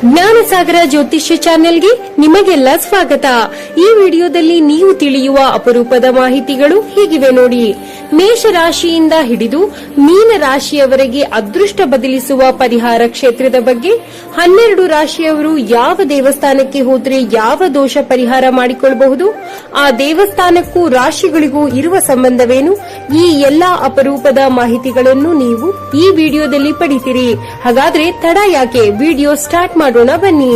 ಜ್ಞಾನಸಾಗರ ಜ್ಯೋತಿಷ್ಯ ಚಾನೆಲ್ಗೆ ನಿಮಗೆಲ್ಲ ಸ್ವಾಗತ. ಈ ವಿಡಿಯೋದಲ್ಲಿ ನೀವು ತಿಳಿಯುವ ಅಪರೂಪದ ಮಾಹಿತಿಗಳು ಹೀಗಿವೆ ನೋಡಿ. ಮೇಷರಾಶಿಯಿಂದ ಹಿಡಿದು ಮೀನ ರಾಶಿಯವರೆಗೆ ಅದೃಷ್ಟ ಬದಲಿಸುವ ಪರಿಹಾರ ಕ್ಷೇತ್ರದ ಬಗ್ಗೆ, 12 ರಾಶಿಯವರು ಯಾವ ದೇವಸ್ಥಾನಕ್ಕೆ ಹೋದ್ರೆ ಯಾವ ದೋಷ ಪರಿಹಾರ ಮಾಡಿಕೊಳ್ಳಬಹುದು, ಆ ದೇವಸ್ಥಾನಕ್ಕೂ ರಾಶಿಗಳಿಗೂ ಇರುವ ಸಂಬಂಧವೇನು, ಈ ಎಲ್ಲಾ ಅಪರೂಪದ ಮಾಹಿತಿಗಳನ್ನು ನೀವು ಈ ವಿಡಿಯೋದಲ್ಲಿ ಪಡಿತೀರಿ. ಹಾಗಾದ್ರೆ ತಡ ಯಾಕೆ, ವಿಡಿಯೋ ಸ್ಟಾರ್ಟ್ ಮಾಡೋಣ ಬನ್ನಿ.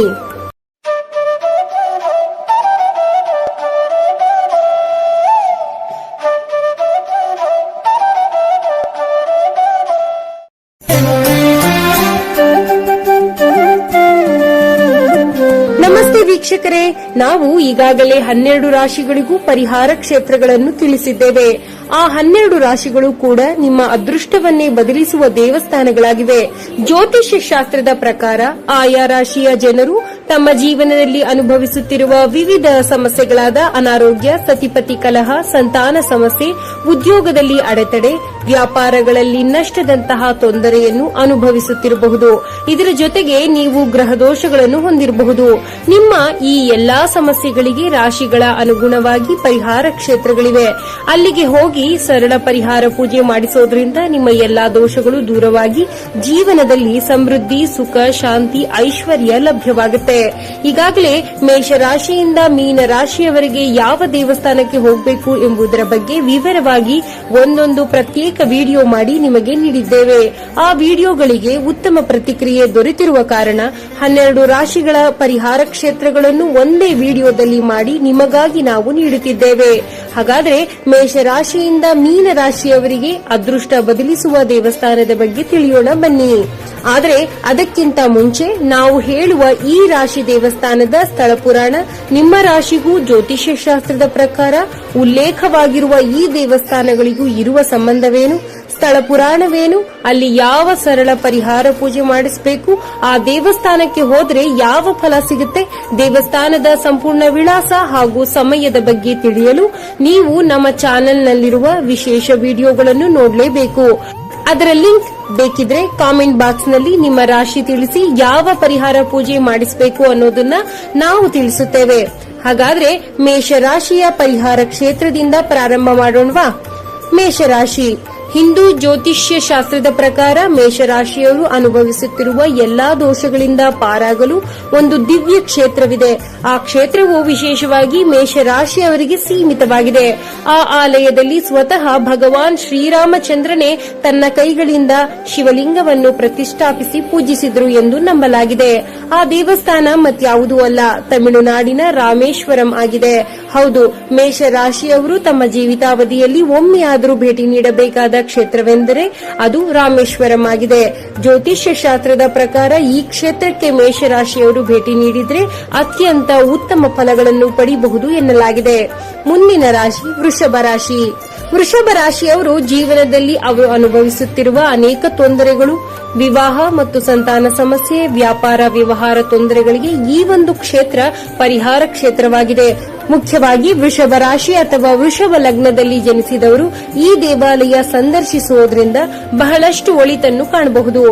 ನಮಸ್ತೆ ವೀಕ್ಷಕರೇ, ನಾವು ಈಗಾಗಲೇ 12 ರಾಶಿಗಳಿಗೂ ಪರಿಹಾರ ಕ್ಷೇತ್ರಗಳನ್ನು ತಿಳಿಸಿದ್ದೇವೆ. ಆ 12 ರಾಶಿಗಳು ಕೂಡ ನಿಮ್ಮ ಅದೃಷ್ಟವನ್ನೇ ಬದಲಿಸುವ ದೇವಸ್ಥಾನಗಳಾಗಿವೆ. ಜ್ಯೋತಿಷ್ಯ ಶಾಸ್ತ್ರದ ಪ್ರಕಾರ ಆಯಾ ರಾಶಿಯ ಜನರು ತಮ್ಮ ಜೀವನದಲ್ಲಿ ಅನುಭವಿಸುತ್ತಿರುವ ವಿವಿಧ ಸಮಸ್ಯೆಗಳಾದ ಅನಾರೋಗ್ಯ, ಸತಿಪತಿ ಕಲಹ, ಸಂತಾನ ಸಮಸ್ಯೆ, ಉದ್ಯೋಗದಲ್ಲಿ ಅಡೆತಡೆ, ವ್ಯಾಪಾರಗಳಲ್ಲಿ ನಷ್ಟದಂತಹ ತೊಂದರೆಯನ್ನು ಅನುಭವಿಸುತ್ತಿರಬಹುದು. ಇದರ ಜೊತೆಗೆ ನೀವು ಗ್ರಹ ದೋಷಗಳನ್ನು ಹೊಂದಿರಬಹುದು. ನಿಮ್ಮ ಈ ಎಲ್ಲಾ ಸಮಸ್ಯೆಗಳಿಗೆ ರಾಶಿಗಳ ಅನುಗುಣವಾಗಿ ಪರಿಹಾರ ಕ್ಷೇತ್ರಗಳಿವೆ. ಅಲ್ಲಿಗೆ ಹೋಗಿ ಸರಳ ಪರಿಹಾರ ಪೂಜೆ ಮಾಡಿಸೋದ್ರಿಂದ ನಿಮ್ಮ ಎಲ್ಲಾ ದೋಷಗಳು ದೂರವಾಗಿ ಜೀವನದಲ್ಲಿ ಸಮೃದ್ಧಿ, ಸುಖ, ಶಾಂತಿ, ಐಶ್ವರ್ಯ ಲಭ್ಯವಾಗುತ್ತೆ. ಈಗಾಗಲೇ ಮೇಷರಾಶಿಯಿಂದ ಮೀನ ರಾಶಿಯವರೆಗೆ ಯಾವ ದೇವಸ್ಥಾನಕ್ಕೆ ಹೋಗಬೇಕು ಎಂಬುದರ ಬಗ್ಗೆ ವಿವರವಾಗಿ ಒಂದೊಂದು ಪ್ರತ್ಯೇಕ ವಿಡಿಯೋ ಮಾಡಿ ನಿಮಗೆ ನೀಡಿದ್ದೇವೆ. ಆ ವಿಡಿಯೋಗಳಿಗೆ ಉತ್ತಮ ಪ್ರತಿಕ್ರಿಯೆ ದೊರೆತಿರುವ ಕಾರಣ 12 ರಾಶಿಗಳ ಪರಿಹಾರ ಕ್ಷೇತ್ರಗಳನ್ನು ಒಂದೇ ವಿಡಿಯೋದಲ್ಲಿ ಮಾಡಿ ನಿಮಗಾಗಿ ನಾವು ನೀಡುತ್ತಿದ್ದೇವೆ. ಹಾಗಾದರೆ ಮೇಷರಾಶಿಯಿಂದ ಮೀನ ರಾಶಿಯವರಿಗೆ ಅದೃಷ್ಟ ಬದಲಿಸುವ ದೇವಸ್ಥಾನದ ಬಗ್ಗೆ ತಿಳಿಯೋಣ ಬನ್ನಿ. ಆದರೆ ಅದಕ್ಕಿಂತ ಮುಂಚೆ ನಾವು ಹೇಳುವ ಈ ರಾಶಿ ದೇವಸ್ಥಾನದ ಸ್ಥಳ ಪುರಾಣ, ನಿಮ್ಮ ರಾಶಿಗೂ ಜ್ಯೋತಿಷ್ಯ ಶಾಸ್ತ್ರದ ಪ್ರಕಾರ ಉಲ್ಲೇಖವಾಗಿರುವ ಈ ದೇವಸ್ಥಾನಗಳಿಗೂ ಇರುವ ಸಂಬಂಧವೇನು, ಸ್ಥಳ ಪುರಾಣವೇನು, ಅಲ್ಲಿ ಯಾವ ಸರಳ ಪರಿಹಾರ ಪೂಜೆ ಮಾಡಿಸಬೇಕು, ಆ ದೇವಸ್ಥಾನಕ್ಕೆ ಹೋದ್ರೆ ಯಾವ ಫಲ ಸಿಗುತ್ತೆ, ದೇವಸ್ಥಾನದ ಸಂಪೂರ್ಣ ವಿಳಾಸ ಹಾಗೂ ಸಮಯದ ಬಗ್ಗೆ ತಿಳಿಯಲು ನೀವು ನಮ್ಮ ಚಾನೆಲ್ನಲ್ಲಿರುವ ವಿಶೇಷ ವಿಡಿಯೋಗಳನ್ನು ನೋಡಲೇಬೇಕು. ಅದರ ಲಿಂಕ್ ಬೇಕಿದ್ರೆ ಕಾಮೆಂಟ್ ಬಾಕ್ಸ್ನಲ್ಲಿ ನಿಮ್ಮ ರಾಶಿ ತಿಳಿಸಿ ಯಾವ ಪರಿಹಾರ ಪೂಜೆ ಮಾಡಿಸಬೇಕು ಅನ್ನೋದನ್ನ ನಾವು ತಿಳಿಸುತ್ತೇವೆ. ಹಾಗಾದ್ರೆ ಮೇಷರಾಶಿಯ ಪರಿಹಾರ ಕ್ಷೇತ್ರದಿಂದ ಪ್ರಾರಂಭ ಮಾಡೋಣವಾ? ಮೇಷರಾಶಿ. ಹಿಂದೂ ಜ್ಯೋತಿಷ್ಯ ಶಾಸ್ತ್ರದ ಪ್ರಕಾರ ಮೇಷರಾಶಿಯವರು ಅನುಭವಿಸುತ್ತಿರುವ ಎಲ್ಲಾ ದೋಷಗಳಿಂದ ಪಾರಾಗಲು ಒಂದು ದಿವ್ಯ ಕ್ಷೇತ್ರವಿದೆ. ಆ ಕ್ಷೇತ್ರವು ವಿಶೇಷವಾಗಿ ಮೇಷರಾಶಿಯವರಿಗೆ ಸೀಮಿತವಾಗಿದೆ. ಆ ಆಲಯದಲ್ಲಿ ಸ್ವತಃ ಭಗವಾನ್ ಶ್ರೀರಾಮಚಂದ್ರನೇ ತನ್ನ ಕೈಗಳಿಂದ ಶಿವಲಿಂಗವನ್ನು ಪ್ರತಿಷ್ಠಾಪಿಸಿ ಪೂಜಿಸಿದರು ಎಂದು ನಂಬಲಾಗಿದೆ. ಆ ದೇವಸ್ಥಾನ ಮತ್ಯಾವುದೂ ಅಲ್ಲ, ತಮಿಳುನಾಡಿನ ರಾಮೇಶ್ವರಂ ಆಗಿದೆ. ಹೌದು, ಮೇಷರಾಶಿಯವರು ತಮ್ಮ ಜೀವಿತಾವಧಿಯಲ್ಲಿ ಒಮ್ಮೆಯಾದರೂ ಭೇಟಿ ನೀಡಬೇಕಾದ ಕ್ಷೇತ್ರವೆಂದರೆ ಅದು ರಾಮೇಶ್ವರಂ ಆಗಿದೆ. ಜ್ಯೋತಿಷ್ಯ ಶಾಸ್ತ್ರದ ಪ್ರಕಾರ ಈ ಕ್ಷೇತ್ರಕ್ಕೆ ಮೇಷರಾಶಿಯವರು ಭೇಟಿ ನೀಡಿದ್ರೆ ಅತ್ಯಂತ ಉತ್ತಮ ಫಲಗಳನ್ನು ಪಡೆಯಬಹುದು ಎನ್ನಲಾಗಿದೆ. ಮುಂದಿನ ರಾಶಿ ವೃಷಭ ರಾಶಿ. ವೃಷಭ ರಾಶಿಯವರು ಜೀವನದಲ್ಲಿ ಅವರು ಅನುಭವಿಸುತ್ತಿರುವ ಅನೇಕ ತೊಂದರೆಗಳು, ವಿವಾಹ ಮತ್ತು ಸಂತಾನ ಸಮಸ್ಯೆ, ವ್ಯಾಪಾರ ವ್ಯವಹಾರ ತೊಂದರೆಗಳಿಗೆ ಈ ಒಂದು ಕ್ಷೇತ್ರ ಪರಿಹಾರ ಕ್ಷೇತ್ರವಾಗಿದೆ. ಮುಖ್ಯವಾಗಿ ವೃಷಭ ರಾಶಿ ಅಥವಾ ವೃಷಭ ಲಗ್ನದಲ್ಲಿ ಜನಿಸಿದವರು ಈ ದೇವಾಲಯ ಸಂದರ್ಶಿಸುವುದರಿಂದ ಬಹಳಷ್ಟು ಒಳಿತನ್ನು ಕಾಣಬಹುದು.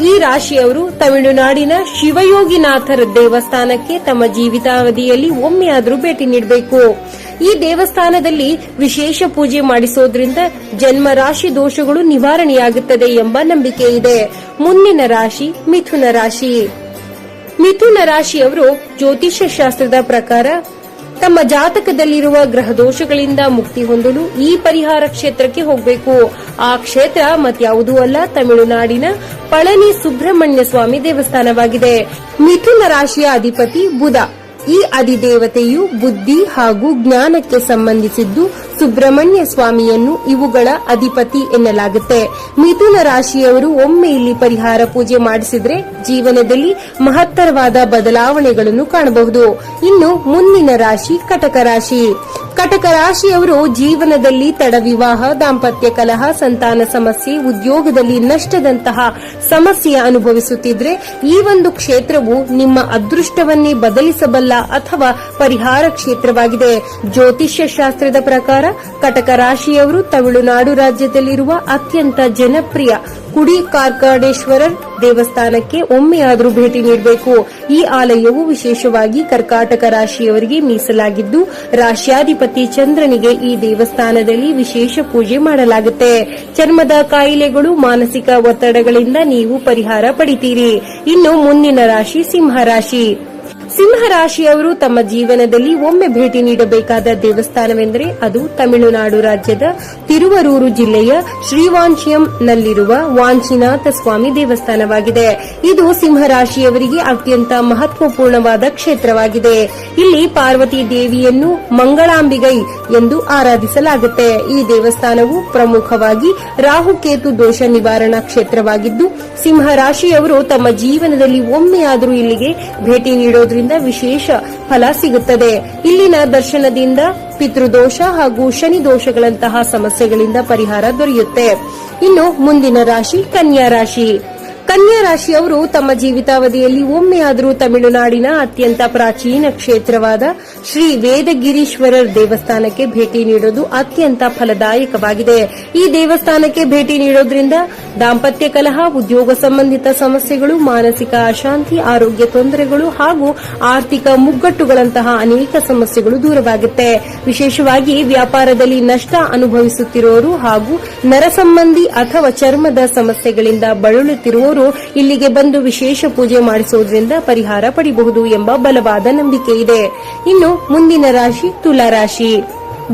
ಈ ರಾಶಿಯವರು ತಮಿಳುನಾಡಿನ ಶಿವಯೋಗಿನಾಥರ ದೇವಸ್ಥಾನಕ್ಕೆ ತಮ್ಮ ಜೀವಿತಾವಧಿಯಲ್ಲಿ ಒಮ್ಮೆಯಾದರೂ ಭೇಟಿ ನೀಡಬೇಕು. ಈ ದೇವಸ್ಥಾನದಲ್ಲಿ ವಿಶೇಷ ಪೂಜೆ ಮಾಡಿಸೋದ್ರಿಂದ ಜನ್ಮ ರಾಶಿ ದೋಷಗಳು ನಿವಾರಣೆಯಾಗುತ್ತದೆ ಎಂಬ ನಂಬಿಕೆ ಇದೆ. ಮುಂದಿನ ರಾಶಿ ಮಿಥುನ ರಾಶಿ. ಮಿಥುನ ರಾಶಿಯವರು ಜ್ಯೋತಿಷ್ಯ ಶಾಸ್ತ್ರದ ಪ್ರಕಾರ ತಮ್ಮ ಜಾತಕದಲ್ಲಿರುವ ಗ್ರಹ ದೋಷಗಳಿಂದ ಮುಕ್ತಿ ಹೊಂದಲು ಈ ಪರಿಹಾರ ಕ್ಷೇತ್ರಕ್ಕೆ ಹೋಗಬೇಕು. ಆ ಕ್ಷೇತ್ರ ಮತ್ಯಾವುದೂ ಅಲ್ಲ, ತಮಿಳುನಾಡಿನ ಪಳನಿ ಸುಬ್ರಹ್ಮಣ್ಯ ಸ್ವಾಮಿ ದೇವಸ್ಥಾನವಾಗಿದೆ. ಮಿಥುನ ರಾಶಿಯ ಅಧಿಪತಿ ಬುಧ. ಈ ಅಧಿದೇವತೆಯು ಬುದ್ಧಿ ಹಾಗೂ ಜ್ಞಾನಕ್ಕೆ ಸಂಬಂಧಿಸಿದ್ದು ಸುಬ್ರಹ್ಮಣ್ಯ ಸ್ವಾಮಿಯನ್ನು ಇವುಗಳ ಅಧಿಪತಿ ಎನ್ನಲಾಗುತ್ತೆ. ಮಿಥುನ ರಾಶಿಯವರು ಒಮ್ಮೆ ಇಲ್ಲಿ ಪರಿಹಾರ ಪೂಜೆ ಮಾಡಿಸಿದ್ರೆ ಜೀವನದಲ್ಲಿ ಮಹತ್ತರವಾದ ಬದಲಾವಣೆಗಳನ್ನು ಕಾಣಬಹುದು. ಇನ್ನು ಮುಂದಿನ ರಾಶಿ ಕಟಕ ರಾಶಿ. ಕಟಕ ರಾಶಿಯವರು ಜೀವನದಲ್ಲಿ ತಡ ವಿವಾಹ, ದಾಂಪತ್ಯ ಕಲಹ, ಸಂತಾನ ಸಮಸ್ಯೆ, ಉದ್ಯೋಗದಲ್ಲಿ ನಷ್ಟದಂತಹ ಸಮಸ್ಯೆ ಅನುಭವಿಸುತ್ತಿದ್ರೆ ಈ ಒಂದು ಕ್ಷೇತ್ರವು ನಿಮ್ಮ ಅದೃಷ್ಟವನ್ನೇ ಬದಲಿಸಬಲ್ಲ ಅಥವಾ ಪರಿಹಾರ ಕ್ಷೇತ್ರವಾಗಿದೆ. ಜ್ಯೋತಿಷ್ಯ ಶಾಸ್ತ್ರದ ಪ್ರಕಾರ ಕಟಕ ರಾಶಿಯವರು ತಮಿಳುನಾಡು ರಾಜ್ಯದಲ್ಲಿರುವ ಅತ್ಯಂತ ಜನಪ್ರಿಯ ಕುಡಿ ಕಾರ್ಕಾಡೇಶ್ವರರ್ ದೇವಸ್ಥಾನಕ್ಕೆ ಒಮ್ಮೆಯಾದರೂ ಭೇಟಿ ನೀಡಬೇಕು. ಈ ಆಲಯವು ವಿಶೇಷವಾಗಿ ಕರ್ಕಾಟಕ ರಾಶಿಯವರಿಗೆ ಮೀಸಲಾಗಿದ್ದು, ರಾಶ್ಯಾಧಿಪತಿ ಚಂದ್ರನಿಗೆ ಈ ದೇವಸ್ಥಾನದಲ್ಲಿ ವಿಶೇಷ ಪೂಜೆ ಮಾಡಲಾಗುತ್ತೆ. ಚರ್ಮದ ಕಾಯಿಲೆಗಳು, ಮಾನಸಿಕ ಒತ್ತಡಗಳಿಂದ ನೀವು ಪರಿಹಾರ ಪಡಿತೀರಿ. ಇನ್ನು ಮುಂದಿನ ರಾಶಿ ಸಿಂಹರಾಶಿ. ಸಿಂಹರಾಶಿಯವರು ತಮ್ಮ ಜೀವನದಲ್ಲಿ ಒಮ್ಮೆ ಭೇಟಿ ನೀಡಬೇಕಾದ ದೇವಸ್ಥಾನವೆಂದರೆ ಅದು ತಮಿಳುನಾಡು ರಾಜ್ಯದ ತಿರುವರೂರು ಜಿಲ್ಲೆಯ ಶ್ರೀವಾಂಚಿಯಂನಲ್ಲಿರುವ ವಾಂಚಿನಾಥ ಸ್ವಾಮಿ ದೇವಸ್ಥಾನವಾಗಿದೆ. ಇದು ಸಿಂಹರಾಶಿಯವರಿಗೆ ಅತ್ಯಂತ ಮಹತ್ವಪೂರ್ಣವಾದ ಕ್ಷೇತ್ರವಾಗಿದೆ. ಇಲ್ಲಿ ಪಾರ್ವತಿ ದೇವಿಯನ್ನು ಮಂಗಳಾಂಬಿಗೈ ಎಂದು ಆರಾಧಿಸಲಾಗುತ್ತೆ. ಈ ದೇವಸ್ಥಾನವು ಪ್ರಮುಖವಾಗಿ ರಾಹುಕೇತು ದೋಷ ನಿವಾರಣಾ ಕ್ಷೇತ್ರವಾಗಿದ್ದು, ಸಿಂಹರಾಶಿಯವರು ತಮ್ಮ ಜೀವನದಲ್ಲಿ ಒಮ್ಮೆಯಾದರೂ ಇಲ್ಲಿಗೆ ಭೇಟಿ ನೀಡೋದ್ರಿಂದ ವಿಶೇಷ ಫಲ ಸಿಗುತ್ತದೆ. ಇಲ್ಲಿನ ದರ್ಶನದಿಂದ ಪಿತೃದೋಷ ಹಾಗೂ ಶನಿ ದೋಷಗಳಂತಹ ಸಮಸ್ಯೆಗಳಿಂದ ಪರಿಹಾರ ದೊರೆಯುತ್ತೆ. ಇನ್ನು ಮುಂದಿನ ರಾಶಿ ಕನ್ಯಾ ರಾಶಿ. ಕನ್ಯಾ ರಾಶಿಯವರು ತಮ್ಮ ಜೀವಿತಾವಧಿಯಲ್ಲಿ ಒಮ್ಮೆಯಾದರೂ ತಮಿಳುನಾಡಿನ ಅತ್ಯಂತ ಪ್ರಾಚೀನ ಕ್ಷೇತ್ರವಾದ ಶ್ರೀ ವೇದಗಿರೀಶ್ವರರ್ ದೇವಸ್ಥಾನಕ್ಕೆ ಭೇಟಿ ನೀಡೋದು ಅತ್ಯಂತ ಫಲದಾಯಕವಾಗಿದೆ. ಈ ದೇವಸ್ಥಾನಕ್ಕೆ ಭೇಟಿ ನೀಡೋದ್ರಿಂದ ದಾಂಪತ್ಯ ಕಲಹ, ಉದ್ಯೋಗ ಸಂಬಂಧಿತ ಸಮಸ್ಯೆಗಳು, ಮಾನಸಿಕ ಅಶಾಂತಿ, ಆರೋಗ್ಯ ತೊಂದರೆಗಳು ಹಾಗೂ ಆರ್ಥಿಕ ಮುಗ್ಗಟ್ಟುಗಳಂತಹ ಅನೇಕ ಸಮಸ್ಯೆಗಳು ದೂರವಾಗುತ್ತೆ. ವಿಶೇಷವಾಗಿ ವ್ಯಾಪಾರದಲ್ಲಿ ನಷ್ಟ ಅನುಭವಿಸುತ್ತಿರುವವರು ಹಾಗೂ ನರ ಸಂಬಂಧಿ ಅಥವಾ ಚರ್ಮದ ಸಮಸ್ಯೆಗಳಿಂದ ಬಳಲುತ್ತಿರುವವರು ಇಲ್ಲಿಗೆ ಬಂದು ವಿಶೇಷ ಪೂಜೆ ಮಾಡಿಸುವುದರಿಂದ ಪರಿಹಾರ ಪಡೆಯಬಹುದು ಎಂಬ ಬಲವಾದ ನಂಬಿಕೆ ಇದೆ. ಇನ್ನು ಮುಂದಿನ ರಾಶಿ ತುಲಾರಾಶಿ.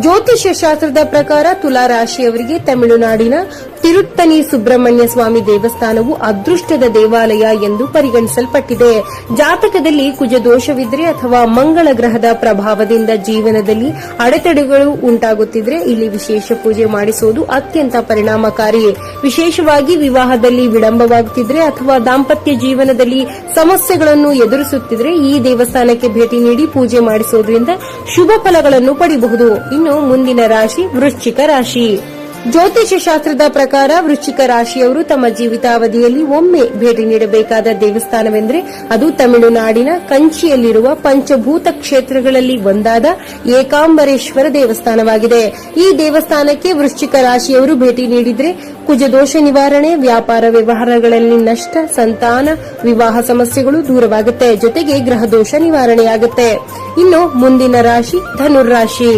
ಜ್ಯೋತಿಷ್ಯ ಶಾಸ್ತ್ರದ ಪ್ರಕಾರ ತುಲಾರಾಶಿಯವರಿಗೆ ತಮಿಳುನಾಡಿನ ತಿರುತ್ತನಿ ಸುಬ್ರಹ್ಮಣ್ಯ ಸ್ವಾಮಿ ದೇವಸ್ಥಾನವು ಅದೃಷ್ಟದ ದೇವಾಲಯ ಎಂದು ಪರಿಗಣಿಸಲ್ಪಟ್ಟಿದೆ. ಜಾತಕದಲ್ಲಿ ಕುಜದೋಷವಿದ್ರೆ ಅಥವಾ ಮಂಗಳ ಗ್ರಹದ ಪ್ರಭಾವದಿಂದ ಜೀವನದಲ್ಲಿ ಅಡೆತಡೆಗಳು ಉಂಟಾಗುತ್ತಿದ್ರೆ ಇಲ್ಲಿ ವಿಶೇಷ ಪೂಜೆ ಮಾಡಿಸುವುದು ಅತ್ಯಂತ ಪರಿಣಾಮಕಾರಿ. ವಿಶೇಷವಾಗಿ ವಿವಾಹದಲ್ಲಿ ವಿಳಂಬವಾಗುತ್ತಿದ್ರೆ ಅಥವಾ ದಾಂಪತ್ಯ ಜೀವನದಲ್ಲಿ ಸಮಸ್ಯೆಗಳನ್ನು ಎದುರಿಸುತ್ತಿದ್ರೆ ಈ ದೇವಸ್ಥಾನಕ್ಕೆ ಭೇಟಿ ನೀಡಿ ಪೂಜೆ ಮಾಡಿಸುವುದರಿಂದ ಶುಭ ಫಲಗಳನ್ನು ಪಡೆಯಬಹುದು. ಇನ್ನು ಮುಂದಿನ ರಾಶಿ ವೃಶ್ಚಿಕ ರಾಶಿ. ಜ್ಯೋತಿಷ್ಯ ಶಾಸ್ತ್ರದ ಪ್ರಕಾರ ವೃಶ್ಚಿಕ ರಾಶಿಯವರು ತಮ್ಮ ಜೀವಿತಾವಧಿಯಲ್ಲಿ ಒಮ್ಮೆ ಭೇಟಿ ನೀಡಬೇಕಾದ ದೇವಸ್ಥಾನವೆಂದರೆ ಅದು ತಮಿಳುನಾಡಿನ ಕಂಚಿಯಲ್ಲಿರುವ ಪಂಚಭೂತ ಕ್ಷೇತ್ರಗಳಲ್ಲಿ ಒಂದಾದ ಏಕಾಂಬರೇಶ್ವರ ದೇವಸ್ಥಾನವಾಗಿದೆ. ಈ ದೇವಸ್ಥಾನಕ್ಕೆ ವೃಶ್ಚಿಕ ರಾಶಿಯವರು ಭೇಟಿ ನೀಡಿದರೆ ಕುಜದೋಷ ನಿವಾರಣೆ, ವ್ಯಾಪಾರ ವ್ಯವಹಾರಗಳಲ್ಲಿ ನಷ್ಟ, ಸಂತಾನ, ವಿವಾಹ ಸಮಸ್ಯೆಗಳು ದೂರವಾಗುತ್ತೆ. ಜೊತೆಗೆ ಗ್ರಹದೋಷ ನಿವಾರಣೆಯಾಗುತ್ತೆ. ಇನ್ನು ಮುಂದಿನ ರಾಶಿ ಧನುರಾಶಿ.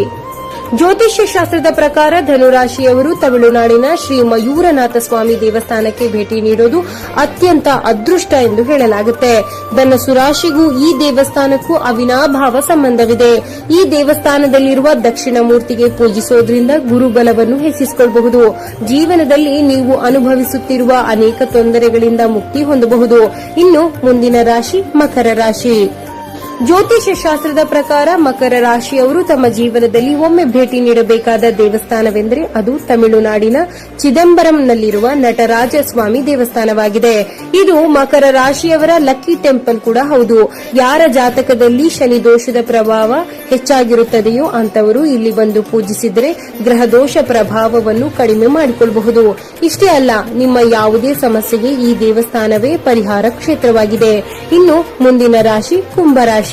ಜ್ಯೋತಿಷ್ಯ ಶಾಸ್ತ್ರದ ಪ್ರಕಾರ ಧನುರಾಶಿಯವರು ತಮಿಳುನಾಡಿನ ಶ್ರೀ ಮಯೂರನಾಥ ಸ್ವಾಮಿ ದೇವಸ್ಥಾನಕ್ಕೆ ಭೇಟಿ ನೀಡೋದು ಅತ್ಯಂತ ಅದೃಷ್ಟ ಎಂದು ಹೇಳಲಾಗುತ್ತೆ. ಧನಸ್ಸು ರಾಶಿಗೂ ಈ ದೇವಸ್ಥಾನಕ್ಕೂ ಅವಿನಾಭಾವ ಸಂಬಂಧವಿದೆ. ಈ ದೇವಸ್ಥಾನದಲ್ಲಿರುವ ದಕ್ಷಿಣ ಮೂರ್ತಿಗೆ ಪೂಜಿಸೋದ್ರಿಂದ ಗುರುಬಲವನ್ನು ಹೆಚ್ಚಿಸಿಕೊಳ್ಳಬಹುದು. ಜೀವನದಲ್ಲಿ ನೀವು ಅನುಭವಿಸುತ್ತಿರುವ ಅನೇಕ ತೊಂದರೆಗಳಿಂದ ಮುಕ್ತಿ ಹೊಂದಬಹುದು. ಇನ್ನು ಮುಂದಿನ ರಾಶಿ ಮಕರ ರಾಶಿ. ಜ್ಯೋತಿಷ್ಯ ಶಾಸ್ತ್ರದ ಪ್ರಕಾರ ಮಕರ ರಾಶಿಯವರು ತಮ್ಮ ಜೀವನದಲ್ಲಿ ಒಮ್ಮೆ ಭೇಟಿ ನೀಡಬೇಕಾದ ದೇವಸ್ಥಾನವೆಂದರೆ ಅದು ತಮಿಳುನಾಡಿನ ಚಿದಂಬರಂನಲ್ಲಿರುವ ನಟರಾಜ ಸ್ವಾಮಿ ದೇವಸ್ಥಾನವಾಗಿದೆ. ಇದು ಮಕರ ರಾಶಿಯವರ ಲಕ್ಕಿ ಟೆಂಪಲ್ ಕೂಡ ಹೌದು. ಯಾರ ಜಾತಕದಲ್ಲಿ ಶನಿ ದೋಷದ ಪ್ರಭಾವ ಹೆಚ್ಚಾಗಿರುತ್ತದೆಯೋ ಅಂತವರು ಇಲ್ಲಿ ಬಂದು ಪೂಜಿಸಿದರೆ ಗ್ರಹದೋಷ ಪ್ರಭಾವವನ್ನು ಕಡಿಮೆ ಮಾಡಿಕೊಳ್ಳಬಹುದು. ಇಷ್ಟೇ ಅಲ್ಲ, ನಿಮ್ಮ ಯಾವುದೇ ಸಮಸ್ಯೆಗೆ ಈ ದೇವಸ್ಥಾನವೇ ಪರಿಹಾರ ಕ್ಷೇತ್ರವಾಗಿದೆ. ಇನ್ನು ಮುಂದಿನ ರಾಶಿ ಕುಂಭರಾಶಿ.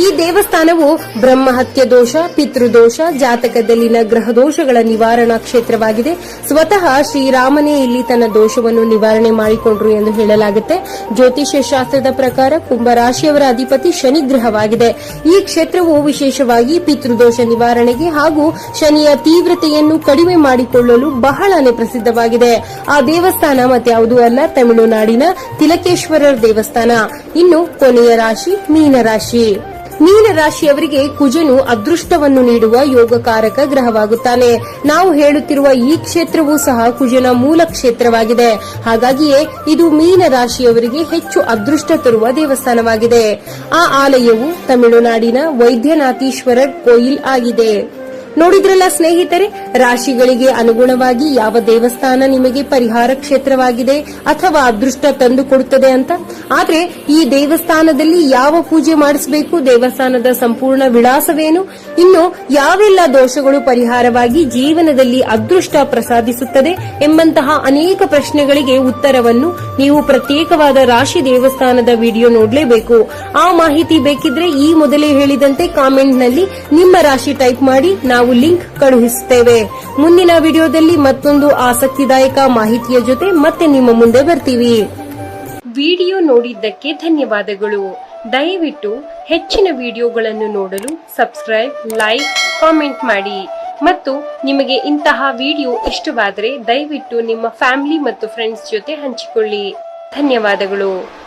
ಈ ದೇವಸ್ಥಾನವು ಬ್ರಹ್ಮಹತ್ಯ ದೋಷ, ಪಿತೃದೋಷ, ಜಾತಕದಲ್ಲಿನ ಗ್ರಹದೋಷಗಳ ನಿವಾರಣಾ ಕ್ಷೇತ್ರವಾಗಿದೆ. ಸ್ವತಃ ಶ್ರೀರಾಮನೇ ಇಲ್ಲಿ ತನ್ನ ದೋಷವನ್ನು ನಿವಾರಣೆ ಮಾಡಿಕೊಂಡ್ರು ಎಂದು ಹೇಳಲಾಗುತ್ತೆ. ಜ್ಯೋತಿಷ್ಯ ಶಾಸ್ತ್ರದ ಪ್ರಕಾರ ಕುಂಭರಾಶಿಯವರ ಅಧಿಪತಿ ಶನಿ ಗ್ರಹವಾಗಿದೆ. ಈ ಕ್ಷೇತ್ರವು ವಿಶೇಷವಾಗಿ ಪಿತೃದೋಷ ನಿವಾರಣೆಗೆ ಹಾಗೂ ಶನಿಯ ತೀವ್ರತೆಯನ್ನು ಕಡಿಮೆ ಮಾಡಿಕೊಳ್ಳಲು ಬಹಳನೇ ಪ್ರಸಿದ್ಧವಾಗಿದೆ. ಆ ದೇವಸ್ಥಾನ ಮತ್ಯಾವುದೂ ಅಲ್ಲ, ತಮಿಳುನಾಡಿನ ತಿಲಕೇಶ್ವರರ್ ದೇವಸ್ಥಾನ. ಇನ್ನು ಕೊನೆಯ ರಾಶಿ ಮೀನರಾಶಿ. ಮೀನರಾಶಿಯವರಿಗೆ ಕುಜನು ಅದೃಷ್ಟವನ್ನು ನೀಡುವ ಯೋಗಕಾರಕ ಗ್ರಹವಾಗುತ್ತಾನೆ. ನಾವು ಹೇಳುತ್ತಿರುವ ಈ ಕ್ಷೇತ್ರವೂ ಸಹ ಕುಜನ ಮೂಲ ಕ್ಷೇತ್ರವಾಗಿದೆ. ಹಾಗಾಗಿಯೇ ಇದು ಮೀನರಾಶಿಯವರಿಗೆ ಹೆಚ್ಚು ಅದೃಷ್ಟ ತರುವ ದೇವಸ್ಥಾನವಾಗಿದೆ. ಆ ಆಲಯವು ತಮಿಳುನಾಡಿನ ವೈದ್ಯನಾಥೀಶ್ವರರ್ ಕೋಯಿಲ್ ಆಗಿದೆ. ನೋಡಿದ್ರಲ್ಲ ಸ್ನೇಹಿತರೆ, ರಾಶಿಗಳಿಗೆ ಅನುಗುಣವಾಗಿ ಯಾವ ದೇವಸ್ಥಾನ ನಿಮಗೆ ಪರಿಹಾರ ಕ್ಷೇತ್ರವಾಗಿದೆ ಅಥವಾ ಅದೃಷ್ಟ ತಂದು ಕೊಡುತ್ತದೆ ಅಂತ. ಆದ್ರೆ ಈ ದೇವಸ್ಥಾನದಲ್ಲಿ ಯಾವ ಪೂಜೆ ಮಾಡಿಸಬೇಕು, ದೇವಸ್ಥಾನದ ಸಂಪೂರ್ಣ ವಿಳಾಸವೇನು, ಇನ್ನು ಯಾವೆಲ್ಲ ದೋಷಗಳು ಪರಿಹಾರವಾಗಿ ಜೀವನದಲ್ಲಿ ಅದೃಷ್ಟ ಪ್ರಸಾದಿಸುತ್ತದೆ ಎಂಬಂತಹ ಅನೇಕ ಪ್ರಶ್ನೆಗಳಿಗೆ ಉತ್ತರವನ್ನು ನೀವು ಪ್ರತ್ಯೇಕವಾದ ರಾಶಿ ದೇವಸ್ಥಾನದ ವಿಡಿಯೋ ನೋಡಲೇಬೇಕು. ಆ ಮಾಹಿತಿ ಬೇಕಿದ್ರೆ ಈ ಮೊದಲೇ ಹೇಳಿದಂತೆ ಕಾಮೆಂಟ್ನಲ್ಲಿ ನಿಮ್ಮ ರಾಶಿ ಟೈಪ್ ಮಾಡಿ. ನಾವು ನಾವು ಲಿಂಕ್ ಕಳುಹಿಸುತ್ತೇವೆ. ಮುಂದಿನ ವಿಡಿಯೋದಲ್ಲಿ ಮತ್ತೊಂದು ಆಸಕ್ತಿದಾಯಕ ಮಾಹಿತಿಯ ಜೊತೆ ಮತ್ತೆ ನಿಮ್ಮ ಮುಂದೆ ಬರ್ತೀವಿ. ವಿಡಿಯೋ ನೋಡಿದ್ದಕ್ಕೆ ಧನ್ಯವಾದಗಳು. ದಯವಿಟ್ಟು ಹೆಚ್ಚಿನ ವಿಡಿಯೋಗಳನ್ನು ನೋಡಲು ಸಬ್ಸ್ಕ್ರೈಬ್, ಲೈಕ್, ಕಾಮೆಂಟ್ ಮಾಡಿ. ಮತ್ತು ನಿಮಗೆ ಇಂತಹ ವಿಡಿಯೋ ಇಷ್ಟವಾದರೆ ದಯವಿಟ್ಟು ನಿಮ್ಮ ಫ್ಯಾಮಿಲಿ ಮತ್ತು ಫ್ರೆಂಡ್ಸ್ ಜೊತೆ ಹಂಚಿಕೊಳ್ಳಿ. ಧನ್ಯವಾದಗಳು.